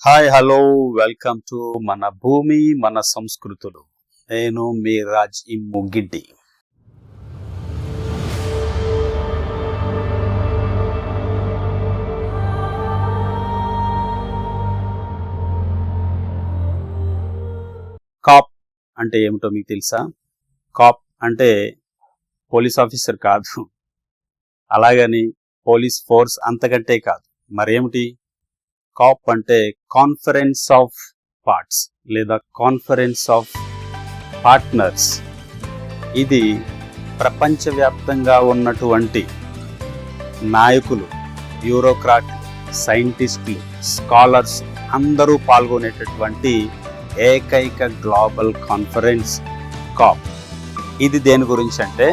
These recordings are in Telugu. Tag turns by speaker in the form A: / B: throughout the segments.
A: హాయ్ హలో వెల్కమ్ టు మన భూమి మన సంస్కృతులు. నేను మీ రాజ్ ఇమ్ముగిడ్డి. కాప్ అంటే ఏమిటో మీకు తెలుసా? కాప్ అంటే పోలీస్ ఆఫీసర్ కాదు, అలాగని పోలీస్ ఫోర్స్ అంతకంటే కాదు. మరేమిటి? కాప్ అంటే కాన్ఫరెన్స్ ఆఫ్ పార్ట్స్ లేదా కాన్ఫరెన్స్ ఆఫ్ పార్ట్నర్స్. ఇది ప్రపంచవ్యాప్తంగా ఉన్నటువంటి నాయకులు, బ్యూరోక్రాట్లు, సైంటిస్టులు, స్కాలర్స్ అందరూ పాల్గొనేటటువంటి ఏకైక గ్లోబల్ కాన్ఫరెన్స్ కాప్. ఇది దేని గురించి అంటే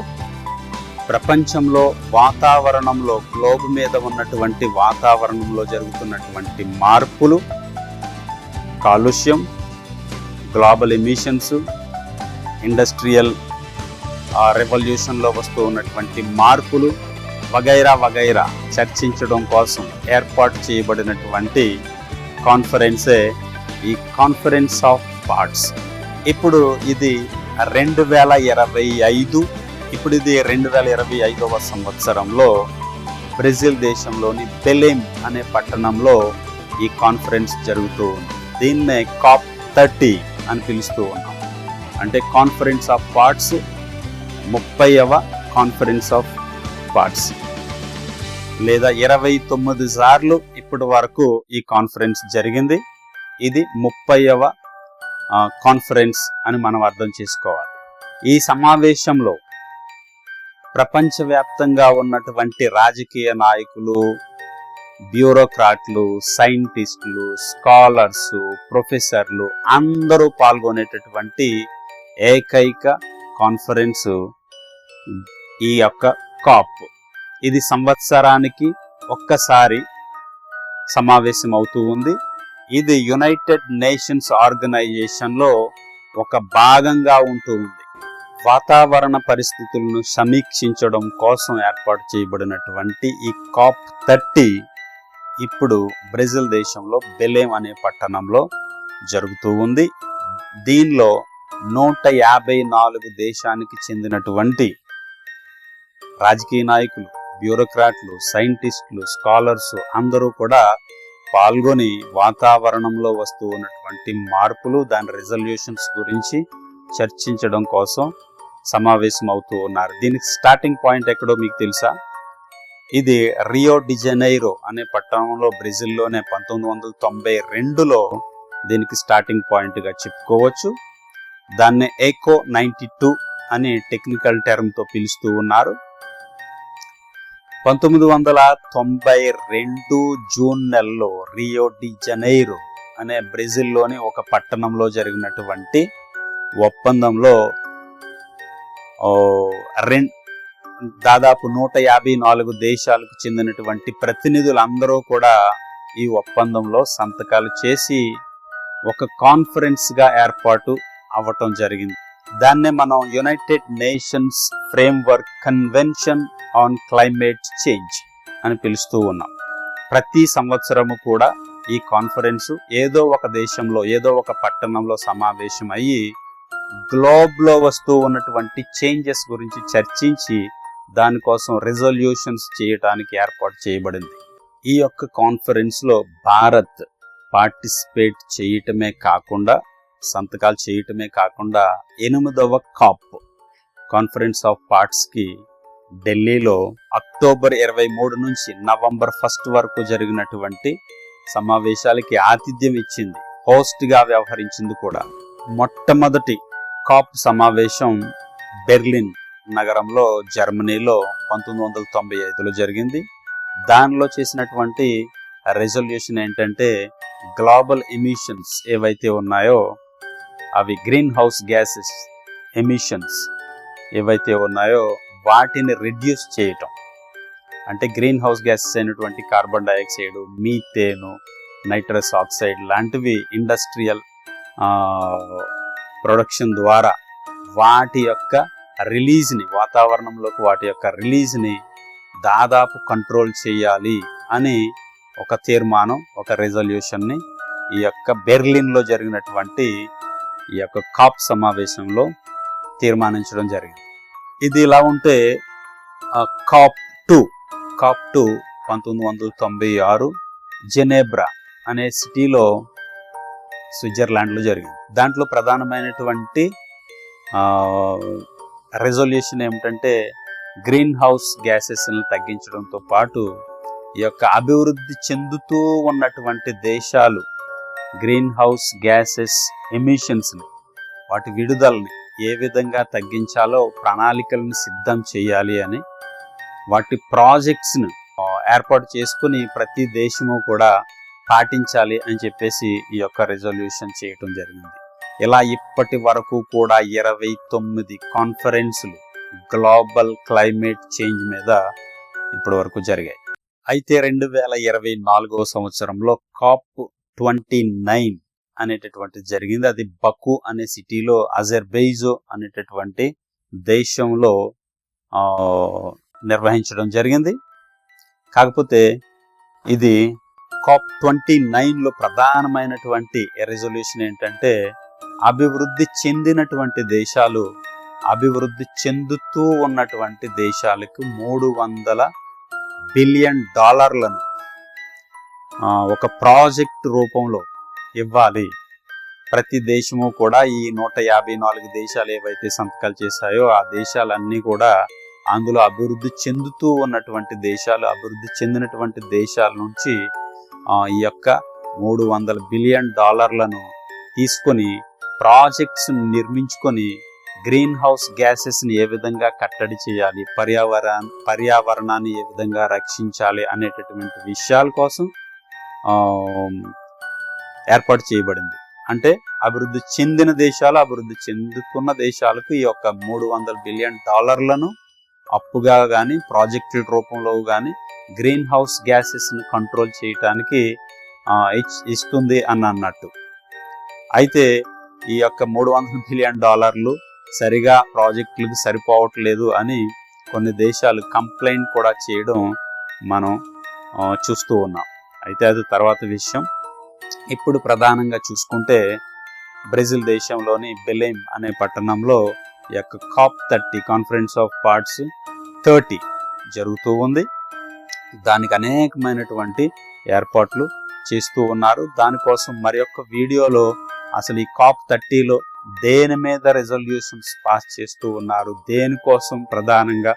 A: ప్రపంచంలో వాతావరణంలో, గ్లోబ్ మీద ఉన్నటువంటి వాతావరణంలో జరుగుతున్నటువంటి మార్పులు, కాలుష్యం, గ్లోబల్ ఎమిషన్స్, ఇండస్ట్రియల్ రెవల్యూషన్లో వస్తూ ఉన్నటువంటి మార్పులు వగైరా వగైరా చర్చించడం కోసం ఏర్పాటు చేయబడినటువంటి కాన్ఫరెన్సే ఈ కాన్ఫరెన్స్ ఆఫ్ పార్ట్స్. ఇప్పుడు ఇది 2025 ఇప్పుడు ఇది 2025వ సంవత్సరంలో బ్రెజిల్ దేశంలోని బెలెమ్ అనే పట్టణంలో ఈ కాన్ఫరెన్స్ జరుగుతూ ఉంది. దీన్నే COP30 అని పిలుస్తూ ఉన్నాం. అంటే కాన్ఫరెన్స్ ఆఫ్ పార్ట్స్, 30వ కాన్ఫరెన్స్ ఆఫ్ పార్ట్స్, లేదా 29 సార్లు ఇప్పటి వరకు ఈ కాన్ఫరెన్స్ జరిగింది. ఇది 30వ కాన్ఫరెన్స్ అని మనం అర్థం చేసుకోవాలి. ఈ సమావేశంలో ప్రపంచవ్యాప్తంగా ఉన్నటువంటి రాజకీయ నాయకులు, బ్యూరోక్రాట్లు, సైంటిస్టులు, స్కాలర్స్, ప్రొఫెసర్లు అందరూ పాల్గొనేటటువంటి ఏకైక కాన్ఫరెన్స్ ఈ యొక్క కాప్. ఇది సంవత్సరానికి ఒక్కసారి సమావేశం అవుతూ ఉంది. ఇది యునైటెడ్ నేషన్స్ ఆర్గనైజేషన్లో ఒక భాగంగా ఉంటూ ఉంది. వాతావరణ పరిస్థితులను సమీక్షించడం కోసం ఏర్పాటు చేయబడినటువంటి ఈ COP30 ఇప్పుడు బ్రెజిల్ దేశంలో బెలెమ్ అనే పట్టణంలో జరుగుతూ ఉంది. దీనిలో 154 దేశానికి చెందినటువంటి రాజకీయ నాయకులు, బ్యూరోక్రాట్లు, సైంటిస్టులు, స్కాలర్స్ అందరూ కూడా పాల్గొని వాతావరణంలో వస్తూ ఉన్నటువంటి మార్పులు, దాని రిజల్యూషన్స్ గురించి చర్చించడం కోసం సమావేశం అవుతూ ఉన్నారు. దీనికి స్టార్టింగ్ పాయింట్ ఎక్కడో మీకు తెలుసా? ఇది రియో డి జనైరో అనే పట్టణంలో బ్రెజిల్లోనే 1992లో దీనికి స్టార్టింగ్ పాయింట్గా చెప్పుకోవచ్చు. దాన్ని ఎకో 92 అనే టెక్నికల్ టర్మ్తో పిలుస్తూ ఉన్నారు. 1992 జూన్ నెలలో రియో డి జనైరో అనే బ్రెజిల్లోని ఒక పట్టణంలో జరిగినటువంటి ఒప్పందంలో దాదాపు 154 దేశాలకు చెందినటువంటి ప్రతినిధులందరూ కూడా ఈ ఒప్పందంలో సంతకాలు చేసి ఒక కాన్ఫరెన్స్గా ఏర్పాటు అవ్వటం జరిగింది. దాన్నే మనం United nations framework convention on climate change అని పిలుస్తూ ఉన్నాం. ప్రతి సంవత్సరము కూడా ఈ కాన్ఫరెన్స్ ఏదో ఒక దేశంలో, ఏదో ఒక పట్టణంలో సమావేశం అయ్యి గ్లోబ్లో వస్తూ ఉన్నటువంటి చేంజెస్ గురించి చర్చించి దానికోసం రిజల్యూషన్స్ చేయడానికి ఏర్పాటు చేయబడింది. ఈ యొక్క కాన్ఫరెన్స్లో భారత్ పార్టిసిపేట్ చేయటమే కాకుండా, సంతకాలు చేయటమే కాకుండా 8వ కాప్ కాన్ఫరెన్స్ ఆఫ్ పార్ట్స్కి ఢిల్లీలో అక్టోబర్ 23 నుంచి నవంబర్ 1 వరకు జరిగినటువంటి సమావేశాలకి ఆతిథ్యం ఇచ్చింది, హోస్ట్గా వ్యవహరించింది కూడా. మొట్టమొదటి కాప్ సమావేశం బెర్లిన్ నగరంలో, జర్మనీలో 1995లో జరిగింది. దానిలో చేసినటువంటి రెజల్యూషన్ ఏంటంటే గ్లోబల్ ఎమిషన్స్ ఏవైతే ఉన్నాయో అవి గ్రీన్ హౌస్ గ్యాసెస్ ఎమిషన్స్ ఏవైతే ఉన్నాయో వాటిని రిడ్యూస్ చేయటం. అంటే గ్రీన్ హౌస్ గ్యాసెస్ అయినటువంటి కార్బన్ డైఆక్సైడ్, మీథేను, నైట్రస్ ఆక్సైడ్ లాంటివి ఇండస్ట్రియల్ ప్రొడక్షన్ ద్వారా వాటి యొక్క రిలీజ్ని, వాతావరణంలోకి వాటి యొక్క రిలీజ్ని దాదాపు కంట్రోల్ చేయాలి అని ఒక తీర్మానం, ఒక రెజల్యూషన్ని ఈ యొక్క బెర్లిన్లో జరిగినటువంటి ఈ యొక్క కాప్ సమావేశంలో తీర్మానించడం జరిగింది. ఇది ఇలా ఉంటే కాప్ టూ 1996 జెనెబ్రా అనే సిటీలో స్విట్జర్లాండ్లో జరిగింది. దాంట్లో ప్రధానమైనటువంటి రెజల్యూషన్ ఏమిటంటే గ్రీన్ హౌస్ గ్యాసెస్ని తగ్గించడంతో పాటు ఈ యొక్క అభివృద్ధి చెందుతూ ఉన్నటువంటి దేశాలు గ్రీన్ హౌస్ గ్యాసెస్ ఎమిషన్స్ని, వాటి విడుదలని ఏ విధంగా తగ్గించాలో ప్రణాళికలను సిద్ధం చేయాలి అని, వాటి ప్రాజెక్ట్స్ను ఏర్పాటు చేసుకుని ప్రతి దేశము కూడా పాటించాలి అని చెప్పేసి ఈ యొక్క రెజల్యూషన్ చేయటం జరిగింది. ఇలా ఇప్పటి వరకు కూడా 29 కాన్ఫరెన్సులు గ్లోబల్ క్లైమేట్ చేంజ్ మీద ఇప్పటి వరకు జరిగాయి. అయితే 2024 సంవత్సరంలో కాప్ 29 అనేటటువంటి జరిగింది. అది బకు అనే సిటీలో అజర్బైజాన్ అనేటటువంటి దేశంలో నిర్వహించడం జరిగింది. కాకపోతే ఇది కాప్ 29లో ప్రధానమైనటువంటి రెజల్యూషన్ ఏంటంటే అభివృద్ధి చెందినటువంటి దేశాలు అభివృద్ధి చెందుతూ ఉన్నటువంటి దేశాలకు $300 బిలియన్ ఒక ప్రాజెక్ట్ రూపంలో ఇవ్వాలి. ప్రతి దేశము కూడా ఈ 154 దేశాలు ఏవైతే సంతకాలు చేశాయో ఆ దేశాలన్నీ కూడా అందులో అభివృద్ధి చెందుతూ ఉన్నటువంటి దేశాలు, అభివృద్ధి చెందినటువంటి దేశాల నుంచి ఈ యొక్క $300 బిలియన్ తీసుకొని ప్రాజెక్ట్స్ నిర్మించుకొని గ్రీన్ హౌస్ గ్యాసెస్ని ఏ విధంగా కట్టడి చేయాలి, పర్యావరణాన్ని ఏ విధంగా రక్షించాలి అనేటటువంటి విషయాల కోసం ఏర్పాటు చేయబడింది. అంటే అభివృద్ధి చెందిన దేశాలు, అభివృద్ధి చెందుతున్న దేశాలకు ఈ యొక్క $300 బిలియన్ అప్పుగా కానీ ప్రాజెక్టుల రూపంలో కానీ గ్రీన్ హౌస్ గ్యాసెస్ను కంట్రోల్ చేయటానికి ఇస్తుంది అని అన్నట్టు. అయితే ఈ యొక్క $300 బిలియన్ సరిగా ప్రాజెక్టులకు సరిపోవట్లేదు అని కొన్ని దేశాలు కంప్లైంట్ కూడా చేయడం మనం చూస్తూ ఉన్నాం. అయితే అది తర్వాత విషయం. ఇప్పుడు ప్రధానంగా చూసుకుంటే బ్రెజిల్ దేశంలోని బెలెం అనే పట్టణంలో ఈ యొక్క కాప్ 30 కాన్ఫరెన్స్ ఆఫ్ పార్ట్స్ 30 జరుగుతూ ఉంది. దానికి అనేకమైనటువంటి ఏర్పాట్లు చేస్తూ ఉన్నారు. దానికోసం మరి యొక్క వీడియోలో అసలు ఈ కాప్ 30లో దేని మీద రెజల్యూషన్స్ పాస్ చేస్తూ ఉన్నారు, దేనికోసం ప్రధానంగా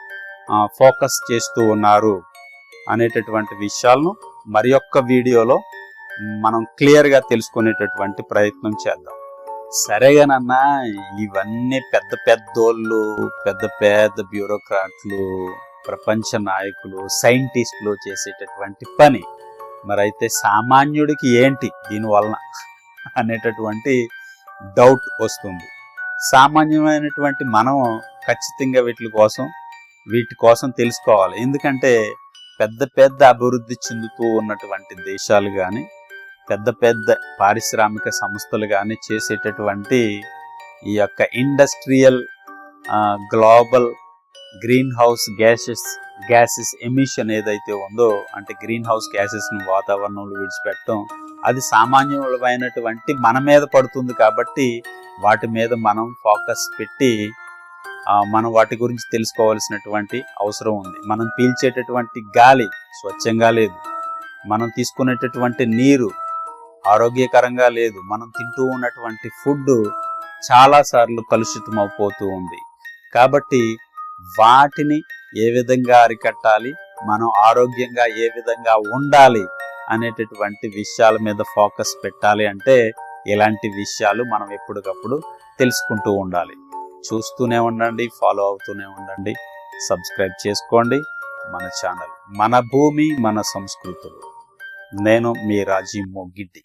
A: ఫోకస్ చేస్తూ ఉన్నారు అనేటటువంటి విషయాలను మరి యొక్క వీడియోలో మనం క్లియర్గా తెలుసుకునేటటువంటి ప్రయత్నం చేద్దాం. సరేగానన్నా, ఇవన్నీ పెద్ద పెద్దోళ్ళు, పెద్ద పెద్ద బ్యూరోక్రాట్లు, ప్రపంచ నాయకులు, సైంటిస్టులు చేసేటటువంటి పని. మరైతే సామాన్యుడికి ఏంటి దీనివలన అనేటటువంటి డౌట్ వస్తుంది. సామాన్యమైనటువంటి మనం ఖచ్చితంగా వీటి కోసం తెలుసుకోవాలి. ఎందుకంటే పెద్ద పెద్ద అభివృద్ధి చెందుతూ ఉన్నటువంటి దేశాలు కానీ, పెద్ద పెద్ద పారిశ్రామిక సంస్థలు కానీ చేసేటటువంటి ఈ యొక్క industrial global green house gases emission ఏదైతే ఉందో, అంటే గ్రీన్ హౌస్ గ్యాసెస్ని వాతావరణంలో విడిచిపెట్టడం, అది సామాన్యమైనటువంటి మన మీద పడుతుంది. కాబట్టి వాటి మీద మనం ఫోకస్ పెట్టి మనం వాటి గురించి తెలుసుకోవాల్సినటువంటి అవసరం ఉంది. మనం పీల్చేటటువంటి గాలి స్వచ్ఛంగా లేదు, మనం తీసుకునేటటువంటి నీరు ఆరోగ్యకరంగా లేదు, మనం తింటూ ఉన్నటువంటి ఫుడ్ చాలాసార్లు కలుషితం అయిపోతూ ఉంది. కాబట్టి వాటిని ఏ విధంగా అరికట్టాలి, మనం ఆరోగ్యంగా ఏ విధంగా ఉండాలి అనేటటువంటి విషయాల మీద ఫోకస్ పెట్టాలి. అంటే ఇలాంటి విషయాలు మనం ఎప్పటికప్పుడు తెలుసుకుంటూ ఉండాలి. చూస్తూనే ఉండండి, ఫాలో అవుతూనే ఉండండి, సబ్స్క్రైబ్ చేసుకోండి మన ఛానల్. మన భూమి మన సంస్కృతులు. నేను మీ రాజీ మొగ్గిడ్డి.